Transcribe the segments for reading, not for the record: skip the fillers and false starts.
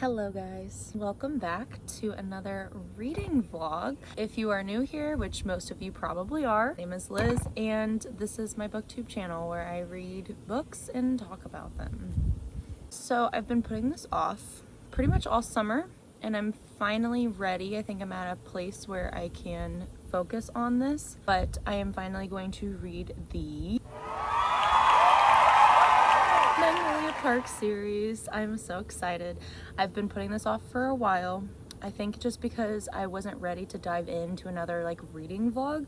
Hello guys, welcome back to another reading vlog. If you are new here, which most of you probably are, my name is Liz and this is my booktube channel where I read books and talk about them. So I've been putting this off pretty much all summer and I'm finally ready. I think I'm at a place where I can focus on this, but I am finally going to read the Magnolia Parks series. I'm so excited. I've been putting this off for a while. I think just because I wasn't ready to dive into another reading vlog.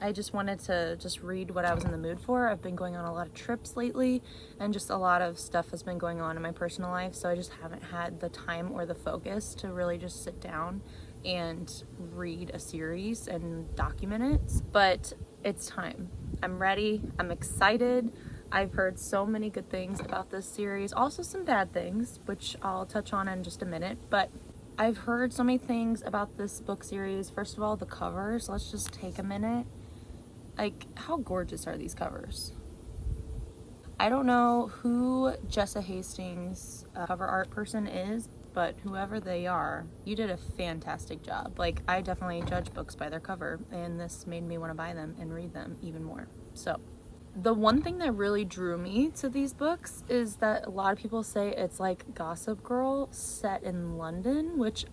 I just wanted to read what I was in the mood for. I've been going on a lot of trips lately and just a lot of stuff has been going on in my personal life, so I just haven't had the time or the focus to really just sit down and read a series and document it. But it's time. I'm ready. I'm excited. I've heard so many good things about this series, also some bad things, which I'll touch on in just a minute, but I've heard so many things about this book series. First of all, the covers. Let's just take a minute. How gorgeous are these covers? I don't know who Jessa Hastings' cover art person is, but whoever they are, you did a fantastic job. I definitely judge books by their cover, and this made me want to buy them and read them even more. So the one thing that really drew me to these books is that a lot of people say it's like Gossip Girl set in London, which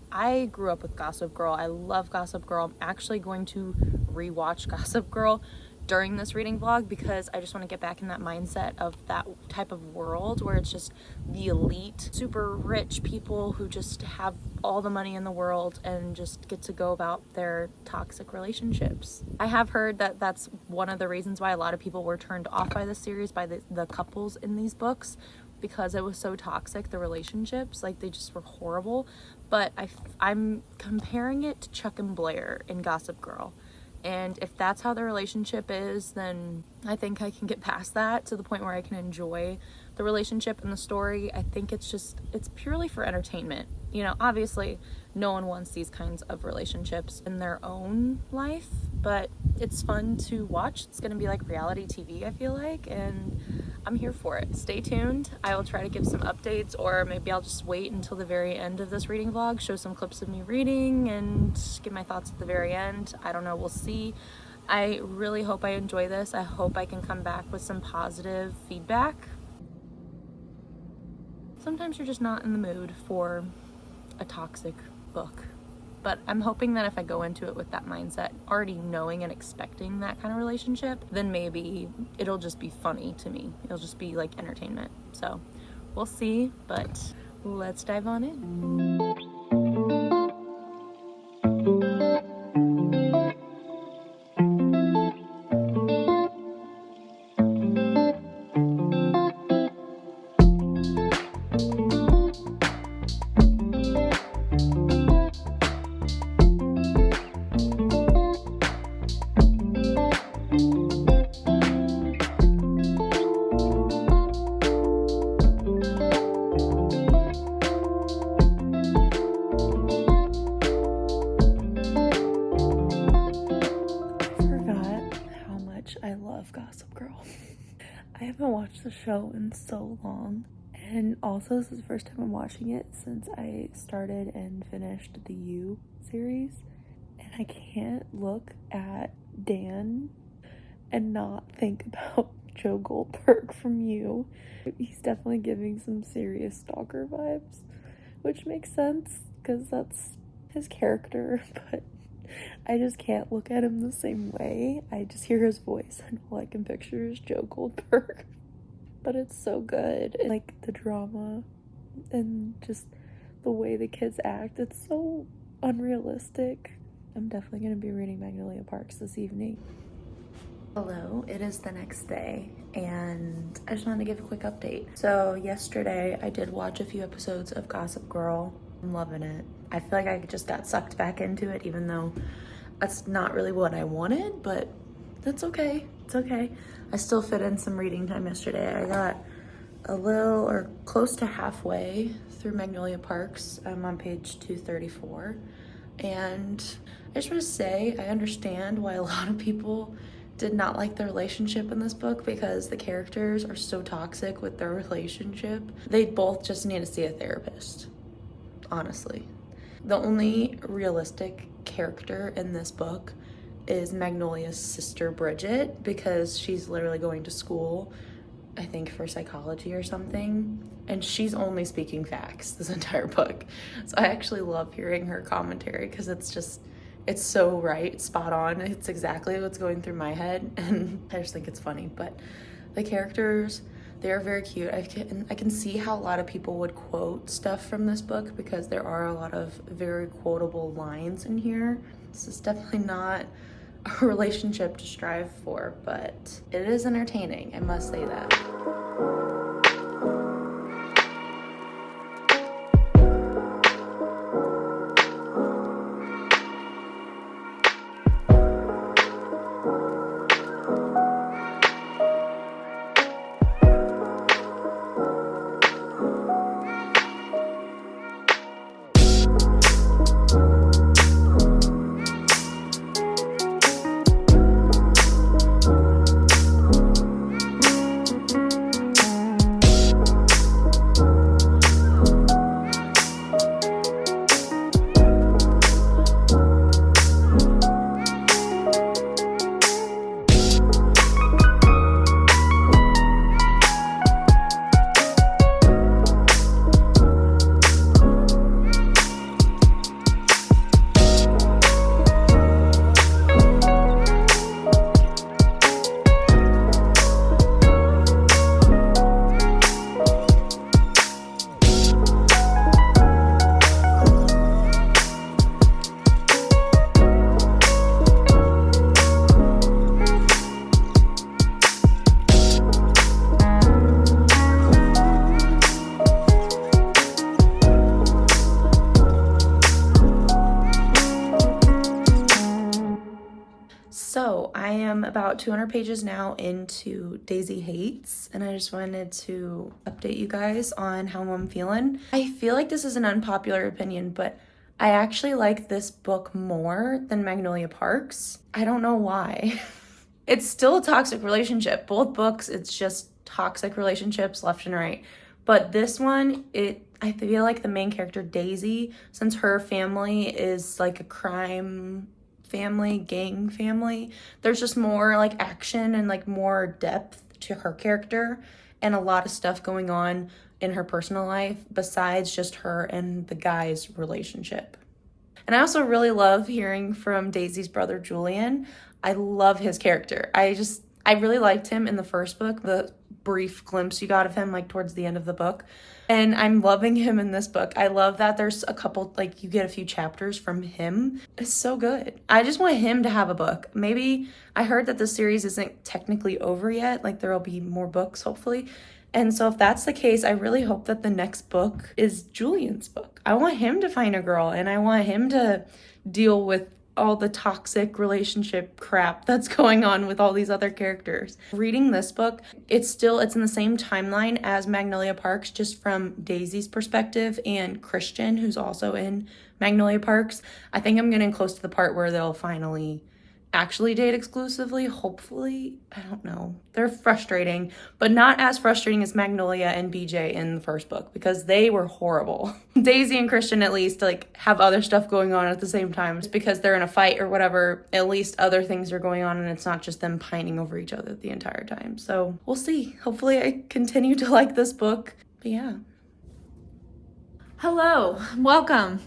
I grew up with Gossip Girl. I love Gossip Girl. I'm actually going to rewatch Gossip Girl during this reading vlog because I just want to get back in that mindset of that type of world where it's just the elite, super rich people who just have all the money in the world and just get to go about their toxic relationships. I have heard that that's one of the reasons why a lot of people were turned off by this series, by the couples in these books, because it was so toxic, the relationships, they just were horrible. But I'm comparing it to Chuck and Blair in Gossip Girl. And if that's how the relationship is, then I think I can get past that to the point where I can enjoy the relationship and the story. I think it's purely for entertainment. Obviously no one wants these kinds of relationships in their own life, but it's fun to watch. It's gonna be like reality TV, I feel like, and I'm here for it. Stay tuned. I will try to give some updates, or maybe I'll just wait until the very end of this reading vlog, show some clips of me reading and give my thoughts at the very end. I don't know, we'll see. I really hope I enjoy this. I hope I can come back with some positive feedback. Sometimes you're just not in the mood for a toxic book, but I'm hoping that if I go into it with that mindset, already knowing and expecting that kind of relationship, then maybe it'll just be funny to me. It'll just be like entertainment. So we'll see, but let's dive on in. I love Gossip Girl. I haven't watched the show in so long, and also this is the first time I'm watching it since I started and finished the You series, and I can't look at Dan and not think about Joe Goldberg from You. He's definitely giving some serious stalker vibes, which makes sense because that's his character, but I just can't look at him the same way. I just hear his voice and all I can picture is Joe Goldberg. But it's so good. The drama and just the way the kids act, it's so unrealistic. I'm definitely going to be reading Magnolia Parks this evening. Hello, it is the next day and I just wanted to give a quick update. So yesterday I did watch a few episodes of Gossip Girl. I'm loving it. I feel like I just got sucked back into it, even though that's not really what I wanted, but that's okay. It's okay. I still fit in some reading time yesterday. I got a little or close to halfway through Magnolia Parks. I'm on page 234. And I just want to say, I understand why a lot of people did not like the relationship in this book because the characters are so toxic with their relationship. They both just need to see a therapist. honestly. The only realistic character in this book is Magnolia's sister Bridget, because she's literally going to school, I think for psychology or something, and she's only speaking facts this entire book. So I actually love hearing her commentary because it's so right, spot on. It's exactly what's going through my head, and I just think it's funny. But the characters, they're very cute. I can see how a lot of people would quote stuff from this book because there are a lot of very quotable lines in here. This is definitely not a relationship to strive for, but it is entertaining, I must say that. So I am about 200 pages now into Daisy Hates, and I just wanted to update you guys on how I'm feeling. I feel like this is an unpopular opinion, but I actually like this book more than Magnolia Parks. I don't know why. It's still a toxic relationship. Both books, it's just toxic relationships left and right. But this one, I feel like the main character, Daisy, since her family is like a crime family, gang family, there's just more like action and like more depth to her character and a lot of stuff going on in her personal life besides just her and the guy's relationship. And I also really love hearing from Daisy's brother Julian. I love his character. I really liked him in the first book, the brief glimpse you got of him like towards the end of the book. And I'm loving him in this book. I love that there's a couple, like you get a few chapters from him. It's so good. I just want him to have a book. Maybe I heard that the series isn't technically over yet. Like there will be more books, hopefully. And so if that's the case, I really hope that the next book is Julian's book. I want him to find a girl and I want him to deal with all the toxic relationship crap that's going on with all these other characters. Reading this book, it's in the same timeline as Magnolia Parks, just from Daisy's perspective and Christian, who's also in Magnolia Parks. I think I'm getting close to the part where they'll finally actually date exclusively, hopefully. I don't know. They're frustrating, but not as frustrating as Magnolia and BJ in the first book because they were horrible. Daisy and Christian at least like have other stuff going on at the same time. It's because they're in a fight or whatever, at least other things are going on and it's not just them pining over each other the entire time. So we'll see. Hopefully I continue to like this book. But yeah. Hello, welcome.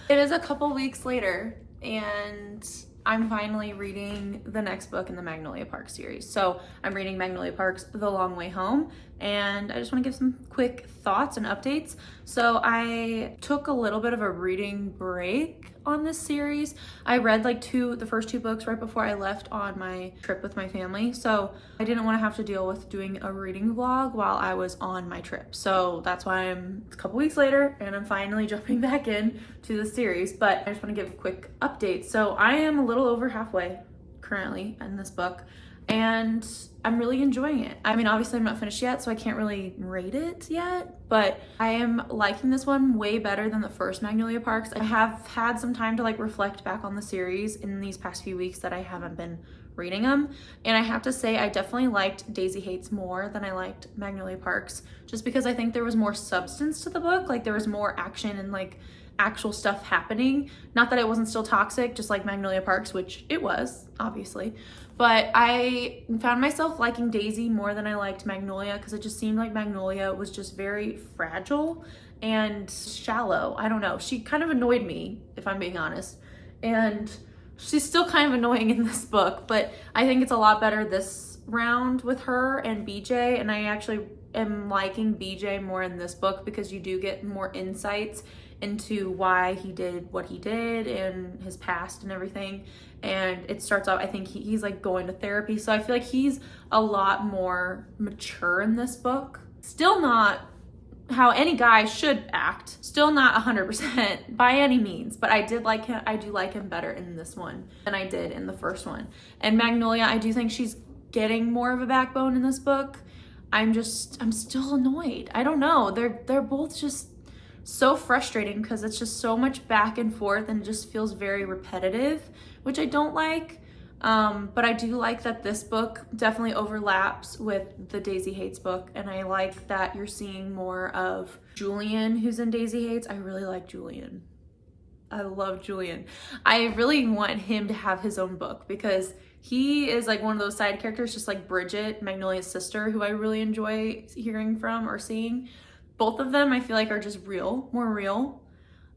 It is a couple weeks later and I'm finally reading the next book in the Magnolia Parks series. So I'm reading Magnolia Parks, The Long Way Home, and I just want to give some quick thoughts and updates. So I took a little bit of a reading break on this series. I read the first two books right before I left on my trip with my family. So I didn't want to have to deal with doing a reading vlog while I was on my trip. So that's why it's a couple weeks later and I'm finally jumping back in to the series. But I just want to give a quick update. So I am a little over halfway currently in this book. and I'm really enjoying it. I mean, obviously I'm not finished yet, so I can't really rate it yet, but I am liking this one way better than the first Magnolia Parks. I have had some time to like reflect back on the series in these past few weeks that I haven't been reading them, and I have to say I definitely liked Daisy Hates more than I liked Magnolia Parks, just because I think there was more substance to the book. Like there was more action and like actual stuff happening. Not that it wasn't still toxic, just like Magnolia Parks, which it was, obviously. But I found myself liking Daisy more than I liked Magnolia, because it just seemed like Magnolia was just very fragile and shallow. I don't know. She kind of annoyed me, if I'm being honest. And she's still kind of annoying in this book, but I think it's a lot better this round with her and BJ. And I actually am liking BJ more in this book because you do get more insights into why he did what he did and his past and everything. And it starts out, I think he's like going to therapy, so I feel like he's a lot more mature in this book. Still not how any guy should act, still not 100% by any means, but I do like him better in this one than I did in the first one. And Magnolia, I do think she's getting more of a backbone in this book. I'm still annoyed. I don't know, they're both just so frustrating because it's just so much back and forth and it just feels very repetitive, which I don't like. But I do like that this book definitely overlaps with the Daisy Hates book, and I like that you're seeing more of Julian, who's in Daisy Hates. I really like Julian. I love Julian. I really want him to have his own book because he is like one of those side characters, just like Bridget, Magnolia's sister, who I really enjoy hearing from or seeing. Both of them I feel like are just more real,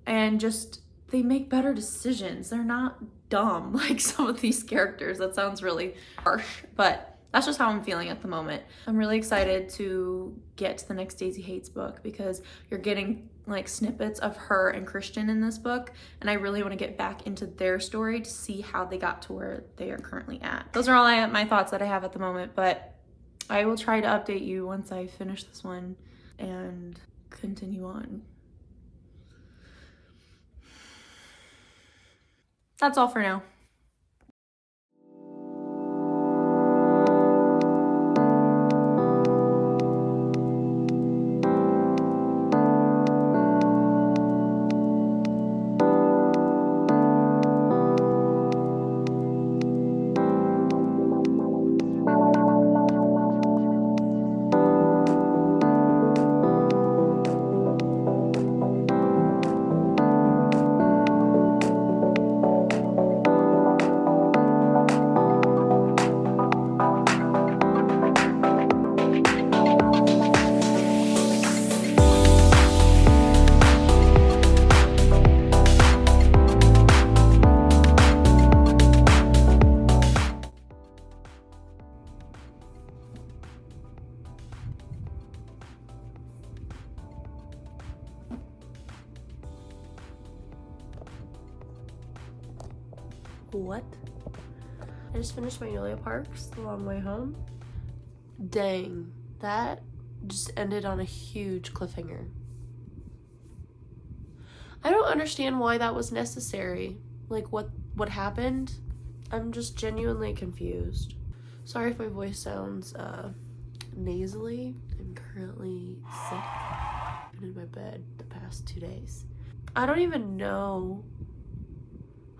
and just they make better decisions. They're not dumb like some of these characters. That sounds really harsh, but that's just how I'm feeling at the moment. I'm really excited to get to the next Daisy Hates book because you're getting like snippets of her and Christian in this book, and I really want to get back into their story to see how they got to where they are currently at. Those are all my thoughts that I have at the moment, but I will try to update you once I finish this one and continue on. That's all for now. What? I just finished Magnolia Parks the long way home. Dang, that just ended on a huge cliffhanger. I don't understand why that was necessary. Like what happened? I'm just genuinely confused. Sorry if my voice sounds nasally. I'm currently sick. I've been in my bed the past 2 days. I don't even know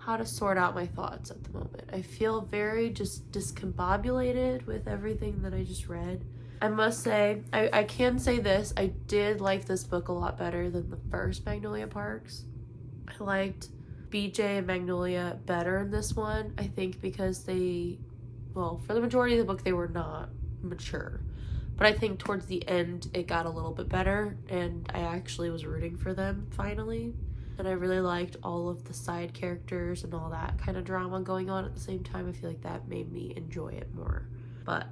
how to sort out my thoughts at the moment. I feel very just discombobulated with everything that I just read. I must say, I can say this, I did like this book a lot better than the first Magnolia Parks. I liked BJ and Magnolia better in this one, I think because for the majority of the book they were not mature. But I think towards the end it got a little bit better, and I actually was rooting for them finally. And I really liked all of the side characters and all that kind of drama going on at the same time. I feel like that made me enjoy it more. But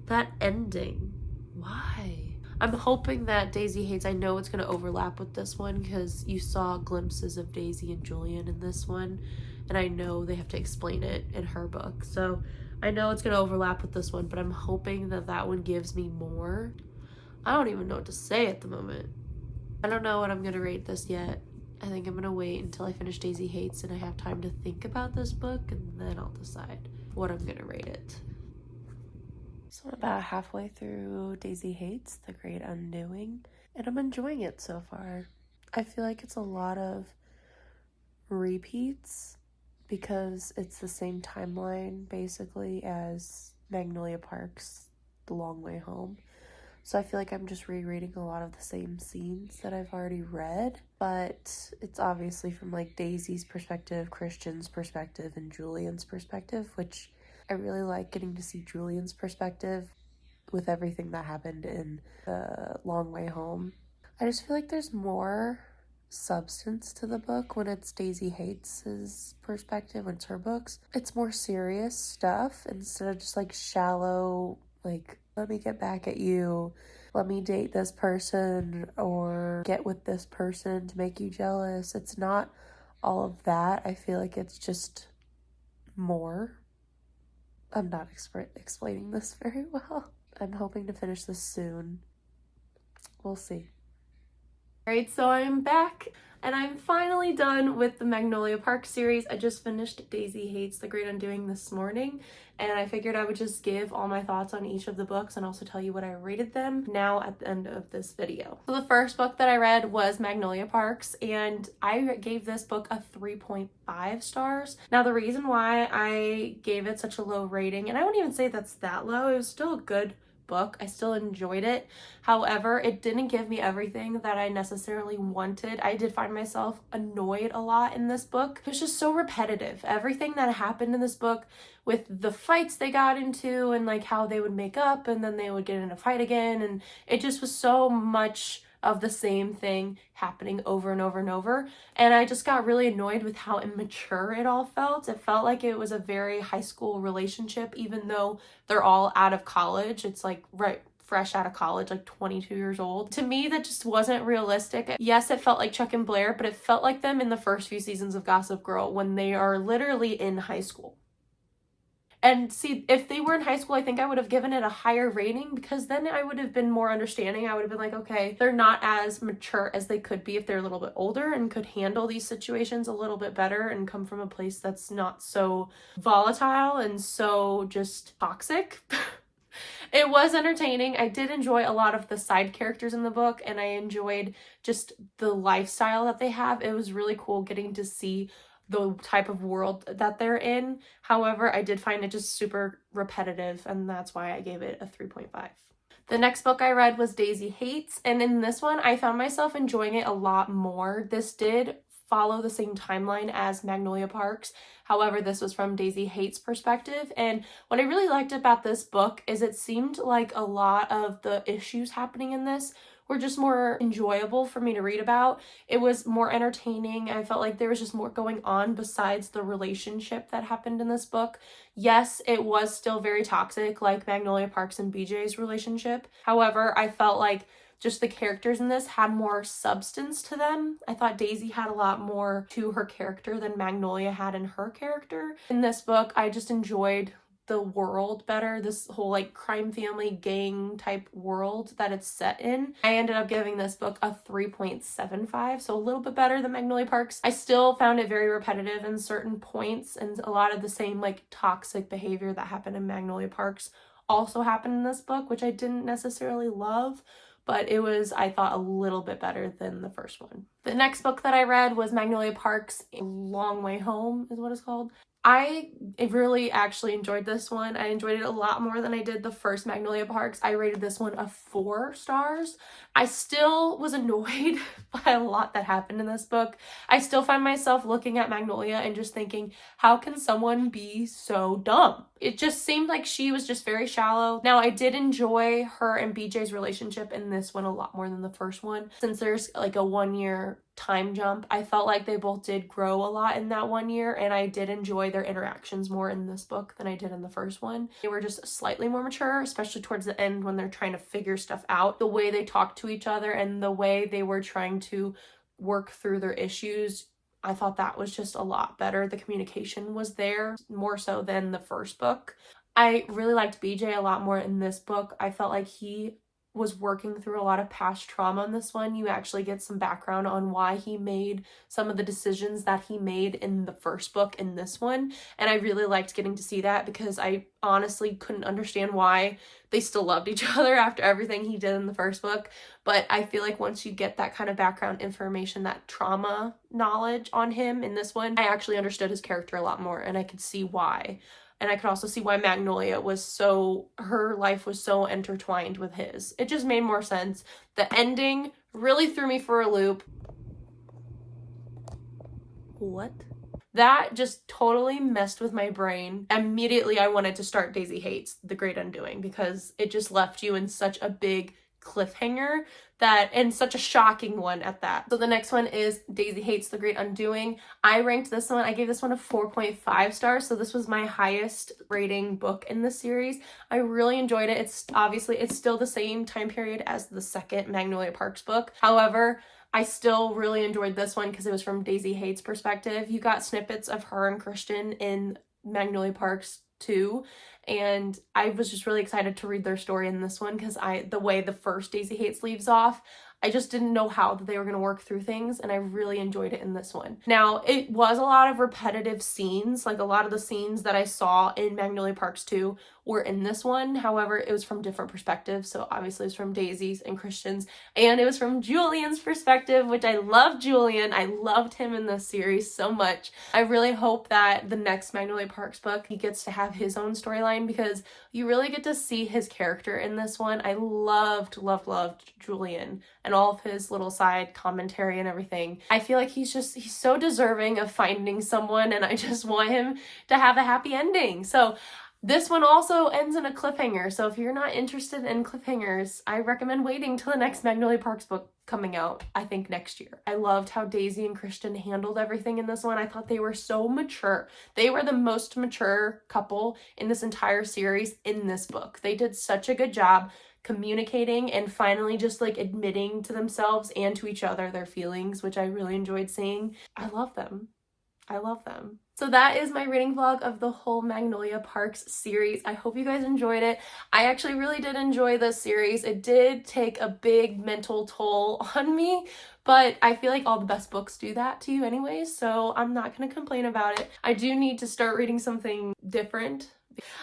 that ending, why? I'm hoping that Daisy Hates, I know it's going to overlap with this one because you saw glimpses of Daisy and Julian in this one. And I know they have to explain it in her book. So I know it's going to overlap with this one, but I'm hoping that that one gives me more. I don't even know what to say at the moment. I don't know what I'm going to rate this yet. I think I'm gonna wait until I finish Daisy Hates and I have time to think about this book, and then I'll decide what I'm gonna rate it. So I'm about halfway through Daisy Hates, The Great Undoing, and I'm enjoying it so far. I feel like it's a lot of repeats because it's the same timeline basically as Magnolia Parks, The Long Way Home. So I feel like I'm just rereading a lot of the same scenes that I've already read, but it's obviously from like Daisy's perspective, Christian's perspective, and Julian's perspective, which I really like getting to see Julian's perspective with everything that happened in The Long Way Home. I just feel like there's more substance to the book when it's Daisy Hates' perspective, when it's her books. It's more serious stuff instead of just like shallow, like, let me get back at you, let me date this person, or get with this person to make you jealous. It's not all of that. I feel like it's just more. I'm not explaining this very well. I'm hoping to finish this soon. We'll see. Alright, so I'm back and I'm finally done with the Magnolia Parks series. I just finished Daisy Hates, The Great Undoing this morning, and I figured I would just give all my thoughts on each of the books and also tell you what I rated them now at the end of this video. So the first book that I read was Magnolia Parks, and I gave this book a 3.5 stars. Now the reason why I gave it such a low rating, and I wouldn't even say that's that low, it was still a good book. I still enjoyed it. However, it didn't give me everything that I necessarily wanted. I did find myself annoyed a lot in this book. It was just so repetitive. Everything that happened in this book, with the fights they got into and like how they would make up and then they would get in a fight again, and it just was so much of the same thing happening over and over and over, and I just got really annoyed with how immature it all felt. It felt like it was a very high school relationship, even though they're all out of college. It's like right fresh out of college, like 22 years old. To me, that just wasn't realistic. Yes, it felt like Chuck and Blair, but it felt like them in the first few seasons of Gossip Girl when they are literally in high school. And see, if they were in high school, I think I would have given it a higher rating, because then I would have been more understanding. I would have been like, okay, they're not as mature as they could be if they're a little bit older and could handle these situations a little bit better and come from a place that's not so volatile and so just toxic. It was entertaining. I did enjoy a lot of the side characters in the book, and I enjoyed just the lifestyle that they have. It was really cool getting to see the type of world that they're in. However, I did find it just super repetitive, and that's why I gave it a 3.5. The next book I read was Daisy Hates, and in this one, I found myself enjoying it a lot more. This did follow the same timeline as Magnolia Parks. However, this was from Daisy Hates' perspective, and what I really liked about this book is it seemed like a lot of the issues happening in this were just more enjoyable for me to read about. It was more entertaining. I felt like there was just more going on besides the relationship that happened in this book. Yes, it was still very toxic, like Magnolia Parks and BJ's relationship. However, I felt like just the characters in this had more substance to them. I thought Daisy had a lot more to her character than Magnolia had in her character. In this book, I just enjoyed the world better, this whole like crime family gang type world that it's set in. I ended up giving this book a 3.75, so a little bit better than Magnolia Parks. I still found it very repetitive in certain points, and a lot of the same like toxic behavior that happened in Magnolia Parks also happened in this book, which I didn't necessarily love, but it was, I thought, a little bit better than the first one. The next book that I read was Magnolia Parks, A Long Way Home is what it's called. I really actually enjoyed this one. I enjoyed it a lot more than I did the first Magnolia Parks. I rated this one a 4 stars. I still was annoyed by a lot that happened in this book. I still find myself looking at Magnolia and just thinking, how can someone be so dumb? It just seemed like she was just very shallow. Now, I did enjoy her and BJ's relationship in this one a lot more than the first one. Since there's like a 1-year time jump, I felt like they both did grow a lot in that 1 year, and I did enjoy their interactions more in this book than I did in the first one. They were just slightly more mature, especially towards the end when they're trying to figure stuff out. The way they talked to each other and the way they were trying to work through their issues, I thought that was just a lot better. The communication was there more so than the first book. I really liked BJ a lot more in this book. I felt like he was working through a lot of past trauma in this one. You actually get some background on why he made some of the decisions that he made in the first book in this one. And I really liked getting to see that because I honestly couldn't understand why they still loved each other after everything he did in the first book. But I feel like once you get that kind of background information, that trauma knowledge on him in this one, I actually understood his character a lot more and I could see why. And I could also see why Magnolia was so, her life was so intertwined with his. It just made more sense. The ending really threw me for a loop. What? That just totally messed with my brain. Immediately I wanted to start Daisy Hates The Great Undoing because it just left you in such a big cliffhanger that, and such a shocking one at that. So the next one is Daisy Hates The Great Undoing. I ranked this one, I gave this one a 4.5 stars, so this was my highest rating book in the series. I really enjoyed it. It's still the same time period as the second Magnolia Parks book. However, I still really enjoyed this one because it was from Daisy Hates' perspective. You got snippets of her and Christian in Magnolia Parks too, and I was just really excited to read their story in this one because the way the first Daisy Hates leaves off, I just didn't know how that they were going to work through things, and I really enjoyed it in this one. Now, it was a lot of repetitive scenes, like a lot of the scenes that I saw in Magnolia Parks 2 were in this one. However, it was from different perspectives, so obviously it was from Daisy's and Christian's, and it was from Julian's perspective, which I love Julian. I loved him in this series so much. I really hope that the next Magnolia Parks book, he gets to have his own storyline because you really get to see his character in this one. I loved Julian and all of his little side commentary and everything. I feel like he's so deserving of finding someone, and I just want him to have a happy ending. So this one also ends in a cliffhanger, so if you're not interested in cliffhangers, I recommend waiting till the next Magnolia Parks book coming out, I think next year. I loved how Daisy and Christian handled everything in this one. I thought they were so mature. They were the most mature couple in this entire series in this book. They did such a good job communicating and finally just like admitting to themselves and to each other their feelings, which I really enjoyed seeing. I love them. I love them. So that is my reading vlog of the whole Magnolia Parks series. I hope you guys enjoyed it. I actually really did enjoy this series. It did take a big mental toll on me, but I feel like all the best books do that to you anyways, so I'm not going to complain about it. I do need to start reading something different.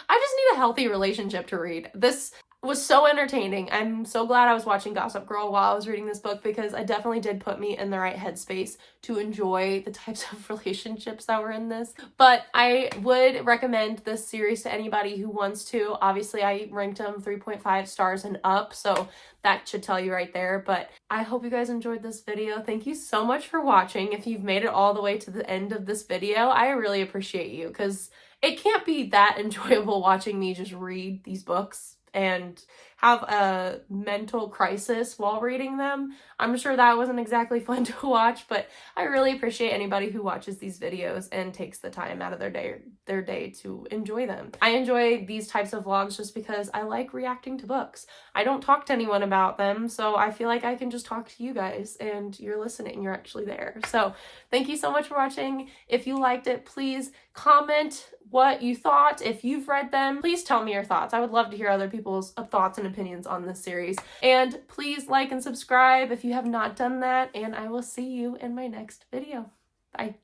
I just need a healthy relationship to read. This was so entertaining. I'm so glad I was watching Gossip Girl while I was reading this book because it definitely did put me in the right headspace to enjoy the types of relationships that were in this. But I would recommend this series to anybody who wants to. Obviously, I ranked them 3.5 stars and up, so that should tell you right there. But I hope you guys enjoyed this video. Thank you so much for watching. If you've made it all the way to the end of this video, I really appreciate you because it can't be that enjoyable watching me just read these books and have a mental crisis while reading them. I'm sure that wasn't exactly fun to watch, but I really appreciate anybody who watches these videos and takes the time out of their day to enjoy them. I enjoy these types of vlogs just because I like reacting to books. I don't talk to anyone about them, so I feel like I can just talk to you guys and you're listening, you're actually there. So thank you so much for watching. If you liked it, please comment what you thought. If you've read them, please tell me your thoughts. I would love to hear other people's thoughts and opinions on this series. And please like and subscribe if you have not done that, and I will see you in my next video. Bye.